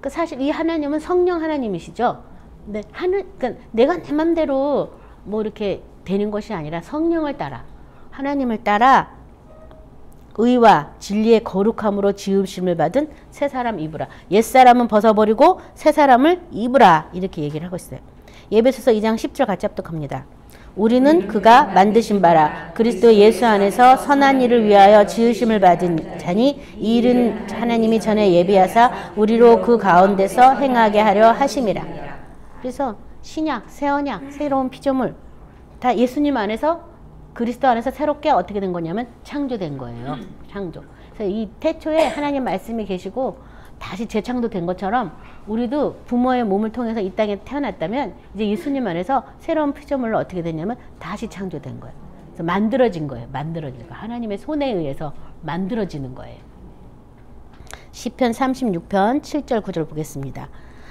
[SPEAKER 1] 그러니까 사실 이 하나님은 성령 하나님이시죠. 근데 그러니까 내가 내 맘대로 뭐 이렇게 되는 것이 아니라 성령을 따라 하나님을 따라 의와 진리의 거룩함으로 지으심을 받은 새 사람 입으라. 옛사람은 벗어버리고 새 사람을 입으라. 이렇게 얘기를 하고 있어요. 에베소서 2장 10절 같이 합독합니다. 우리는 그가 만드신 바라 그리스도 예수 안에서 선한 일을 위하여 지으심을 받은 자니 이 일은 하나님이 전에 예비하사 우리로 그 가운데서 행하게 하려 하심이라. 그래서 신약, 새 언약, 새로운 피조물 다 예수님 안에서 그리스도 안에서 새롭게 어떻게 된 거냐면 창조된 거예요. 창조. 그래서 이 태초에 하나님 말씀이 계시고 다시 재창조된 것처럼 우리도 부모의 몸을 통해서 이 땅에 태어났다면 이제 예수님 안에서 새로운 피조물로 어떻게 됐냐면 다시 창조된 거예요. 그래서 만들어진 거예요. 만들어진 거. 하나님의 손에 의해서 만들어지는 거예요. 시편 36편 7절 9절 보겠습니다.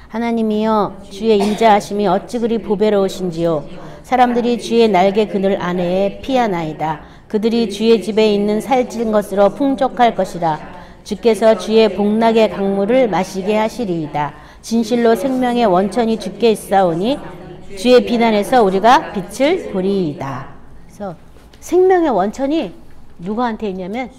[SPEAKER 1] 하나님이여 주의 인자하심이 어찌 그리 보배로우신지요. 사람들이 주의 날개 그늘 안에 피하나이다. 그들이 주의 집에 있는 살찐 것으로 풍족할 것이라. 주께서 주의 복락의 강물을 마시게 하시리이다. 진실로 생명의 원천이 주께 있사오니 주의 비난에서 우리가 빛을 보리이다. 그래서 생명의 원천이 누구한테 있냐면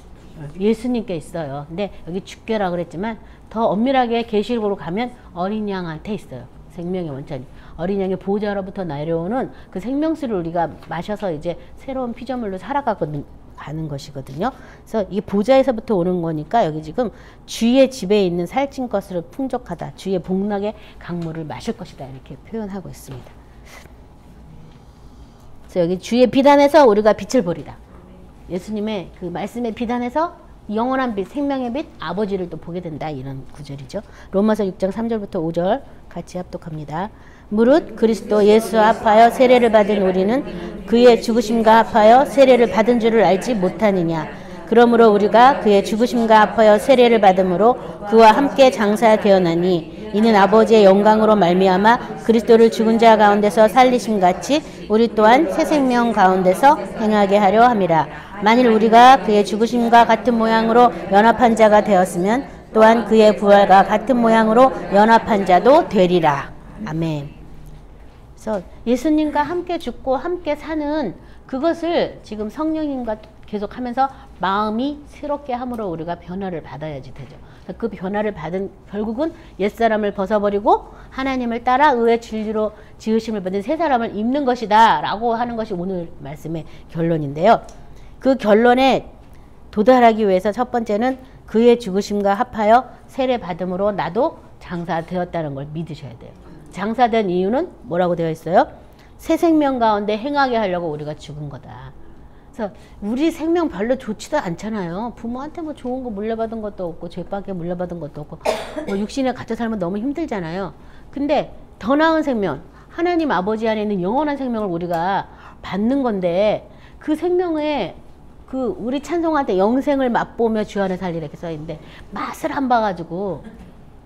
[SPEAKER 1] 예수님께 있어요. 근데 여기 주께라 그랬지만 더 엄밀하게 계시록으로 가면 어린 양한테 있어요. 생명의 원천이. 어린 양의 보호자로부터 내려오는 그 생명수를 우리가 마셔서 이제 새로운 피조물로 살아가는 것이거든요. 그래서 이게 보좌에서부터 오는 거니까 여기 지금 주의 집에 있는 살찐 것으로 풍족하다. 주의 복락의 강물을 마실 것이다. 이렇게 표현하고 있습니다. 그래서 여기 주의 비단에서 우리가 빛을 보리라. 예수님의 그 말씀의 비단에서 영원한 빛, 생명의 빛, 아버지를 또 보게 된다. 이런 구절이죠. 로마서 6장 3절부터 5절 같이 합독합니다. 무릇 그리스도 예수와 합하여 세례를 받은 우리는 그의 죽으심과 합하여 세례를 받은 줄을 알지 못하느냐. 그러므로 우리가 그의 죽으심과 합하여 세례를 받음으로 그와 함께 장사되었나니 이는 아버지의 영광으로 말미암아 그리스도를 죽은 자 가운데서 살리심 같이 우리 또한 새 생명 가운데서 행하게 하려 함이라. 만일 우리가 그의 죽으심과 같은 모양으로 연합한 자가 되었으면 또한 그의 부활과 같은 모양으로 연합한 자도 되리라. 아멘. 그래서 예수님과 함께 죽고 함께 사는 그것을 지금 성령님과 계속 하면서 마음이 새롭게 함으로 우리가 변화를 받아야지 되죠. 그 변화를 받은 결국은 옛사람을 벗어버리고 하나님을 따라 의의 진리로 지으심을 받은 새 사람을 입는 것이다 라고 하는 것이 오늘 말씀의 결론인데요. 그 결론에 도달하기 위해서 첫 번째는 그의 죽으심과 합하여 세례 받음으로 나도 장사되었다는 걸 믿으셔야 돼요. 장사된 이유는 뭐라고 되어 있어요? 새 생명 가운데 행하게 하려고 우리가 죽은 거다. 그래서 우리 생명 별로 좋지도 않잖아요. 부모한테 뭐 좋은 거 물려받은 것도 없고 죄밖에 물려받은 것도 없고 뭐 육신에 갇혀 살면 너무 힘들잖아요. 근데 더 나은 생명, 하나님 아버지 안에 있는 영원한 생명을 우리가 받는 건데 그 생명에 그 우리 찬송할 때 영생을 맛보며 주 안에 살리라 이렇게 써있는데 맛을 안 봐가지고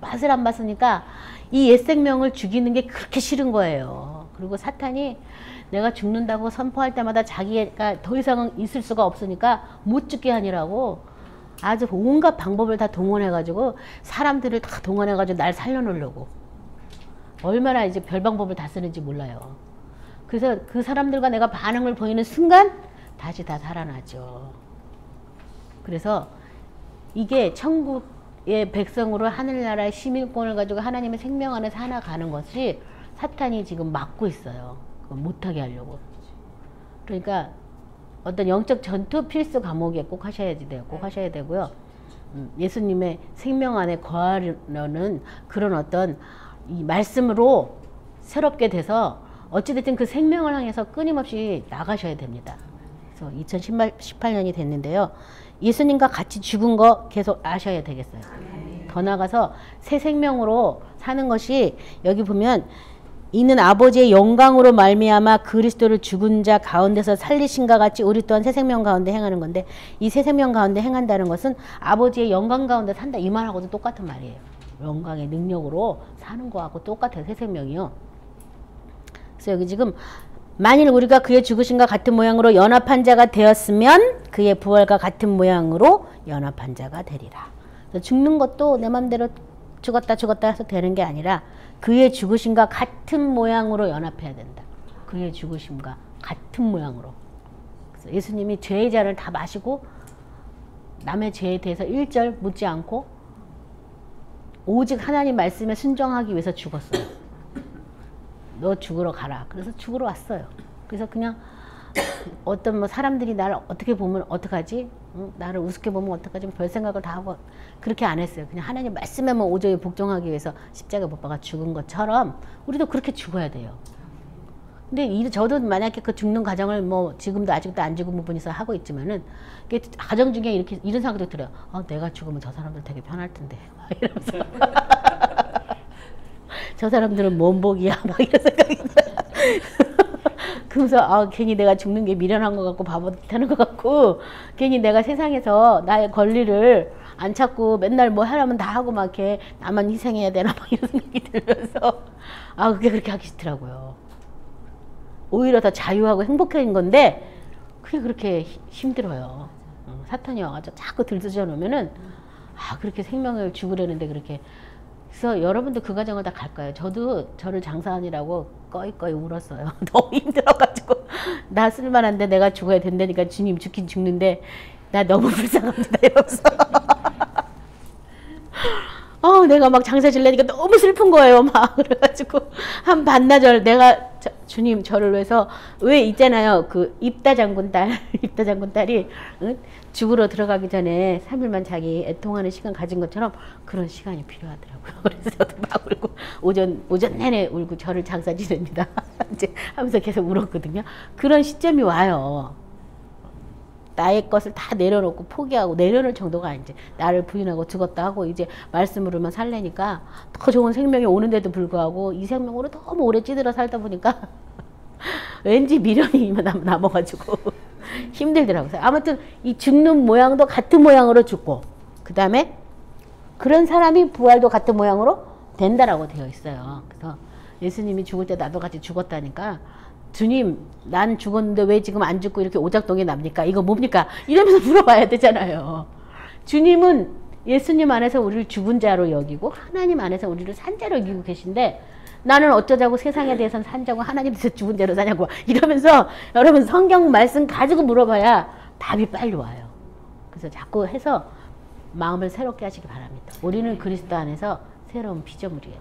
[SPEAKER 1] 맛을 안 봤으니까 이 옛 생명을 죽이는 게 그렇게 싫은 거예요. 그리고 사탄이 내가 죽는다고 선포할 때마다 자기가 더 이상은 있을 수가 없으니까 못 죽게 하니라고 아주 온갖 방법을 다 동원해가지고 사람들을 다 동원해가지고 날 살려놓으려고 얼마나 이제 별 방법을 다 쓰는지 몰라요. 그래서 그 사람들과 내가 반응을 보이는 순간 다시 다 살아나죠. 그래서 이게 천국의 백성으로 하늘나라의 시민권을 가지고 하나님의 생명 안에 살아가는 것이 사탄이 지금 막고 있어요. 못하게 하려고. 그러니까 어떤 영적 전투 필수 과목에 꼭 하셔야 돼요. 꼭 하셔야 되고요. 예수님의 생명 안에 거하려는 그런 어떤 이 말씀으로 새롭게 돼서 어찌됐든 그 생명을 향해서 끊임없이 나가셔야 됩니다. 그래서 2018년이 됐는데요. 예수님과 같이 죽은 거 계속 아셔야 되겠어요. 더 나가서 새 생명으로 사는 것이 여기 보면 이는 아버지의 영광으로 말미암아 그리스도를 죽은 자 가운데서 살리신과 같이 우리 또한 새 생명 가운데 행하는 건데 이 새 생명 가운데 행한다는 것은 아버지의 영광 가운데 산다 이 말하고도 똑같은 말이에요. 영광의 능력으로 사는 거하고 똑같아요. 새 생명이요. 그래서 여기 지금 만일 우리가 그의 죽으심과 같은 모양으로 연합한 자가 되었으면 그의 부활과 같은 모양으로 연합한 자가 되리라. 죽는 것도 내 맘대로 죽었다 해서 되는 게 아니라 그의 죽으심과 같은 모양으로 연합해야 된다. 그의 죽으심과 같은 모양으로. 그래서 예수님이 죄의 잔을 다 마시고 남의 죄에 대해서 일절 묻지 않고 오직 하나님 말씀에 순종하기 위해서 죽었어요. 너 죽으러 가라. 그래서 죽으러 왔어요. 그래서 그냥 어떤 뭐 사람들이 나를 어떻게 보면 어떡하지? 응? 나를 우습게 보면 어떡하지? 별 생각을 다 하고 그렇게 안 했어요. 그냥 하나님 말씀에만 오조에 복종하기 위해서 십자가에 못 박아 죽은 것처럼 우리도 그렇게 죽어야 돼요. 근데 저도 만약에 그 죽는 과정을 뭐 지금도 아직도 안 죽은 부분이 있어 하고 있지만은 가정 중에 이렇게 이런 생각도 들어요. 내가 죽으면 저 사람들 되게 편할 텐데 이러면서 저 사람들은 뭔 복이야 막 이런 생각이 들어요. 그래서 괜히 내가 죽는 게 미련한 것 같고 바보 되는 것 같고 괜히 내가 세상에서 나의 권리를 안 찾고 맨날 뭐 하려면 다 하고 막 이렇게 나만 희생해야 되나 막 이런 생각이 들면서 그게 그렇게 하기 싫더라고요. 오히려 더 자유하고 행복한 건데 그게 그렇게 힘들어요. 사탄이 와가지고 자꾸 들쑤셔 놓으면은 그렇게 생명을 죽으려는데 그렇게. 그래서 여러분도 그 과정을 다 갈 거예요. 저도 저를 장사하느라고 꺼이꺼이 울었어요. 너무 힘들어가지고 나 쓸만한데 내가 죽어야 된다니까 주님 죽긴 죽는데 나 너무 불쌍합니다 이러면서 내가 막 장사 질래니까 너무 슬픈 거예요. 막 그래가지고 한 반나절 내가 주님 저를 위해서 왜 있잖아요. 그 입다 장군 딸이 응? 죽으러 들어가기 전에 3일만 자기 애통하는 시간 가진 것처럼 그런 시간이 필요하더라고요. 그래서 저도 막 울고 오전 내내 울고 저를 장사 지냅니다. 이제 하면서 계속 울었거든요. 그런 시점이 와요. 나의 것을 다 내려놓고 포기하고 내려놓을 정도가 아니지. 나를 부인하고 죽었다 하고 이제 말씀으로만 살래니까 더 좋은 생명이 오는데도 불구하고 이 생명으로 너무 오래 찌들어 살다 보니까 왠지 미련이 남아가지고 힘들더라고요. 아무튼 이 죽는 모양도 같은 모양으로 죽고 그 다음에 그런 사람이 부활도 같은 모양으로 된다라고 되어 있어요. 그래서 예수님이 죽을 때 나도 같이 죽었다니까 주님 난 죽었는데 왜 지금 안 죽고 이렇게 오작동이 납니까? 이거 뭡니까? 이러면서 물어봐야 되잖아요. 주님은 예수님 안에서 우리를 죽은 자로 여기고 하나님 안에서 우리를 산 자로 여기고 계신데 나는 어쩌자고 세상에 대해서는 산 자고 하나님께서 죽은 자로 사냐고 이러면서 여러분 성경 말씀 가지고 물어봐야 답이 빨리 와요. 그래서 자꾸 해서 마음을 새롭게 하시기 바랍니다. 우리는 그리스도 안에서 새로운 피조물이에요.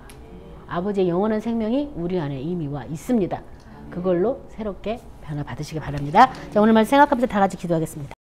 [SPEAKER 1] 아버지의 영원한 생명이 우리 안에 이미 와 있습니다. 그걸로 새롭게 변화 받으시기 바랍니다. 자, 오늘 말씀 생각하면서 다 같이 기도하겠습니다.